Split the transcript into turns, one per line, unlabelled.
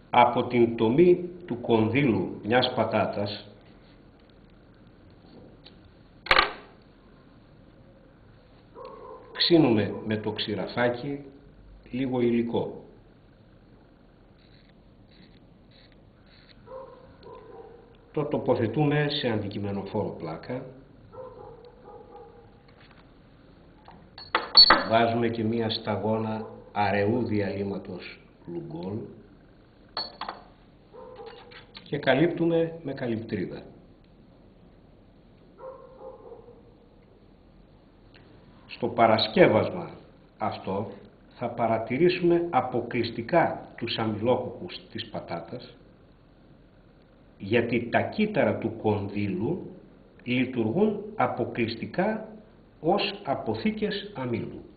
Από την τομή του κονδύλου μιας πατάτας ξύνουμε με το ξηραφάκι λίγο υλικό. Το τοποθετούμε σε αντικειμενοφόρο πλάκα. Βάζουμε και μία σταγόνα αραιού διαλύματος λουγκόλ και καλύπτουμε με καλυπτρίδα. Στο παρασκεύασμα αυτό θα παρατηρήσουμε αποκλειστικά τους αμυλόκοκκους της πατάτας, γιατί τα κύτταρα του κονδύλου λειτουργούν αποκλειστικά ως αποθήκες αμύλου.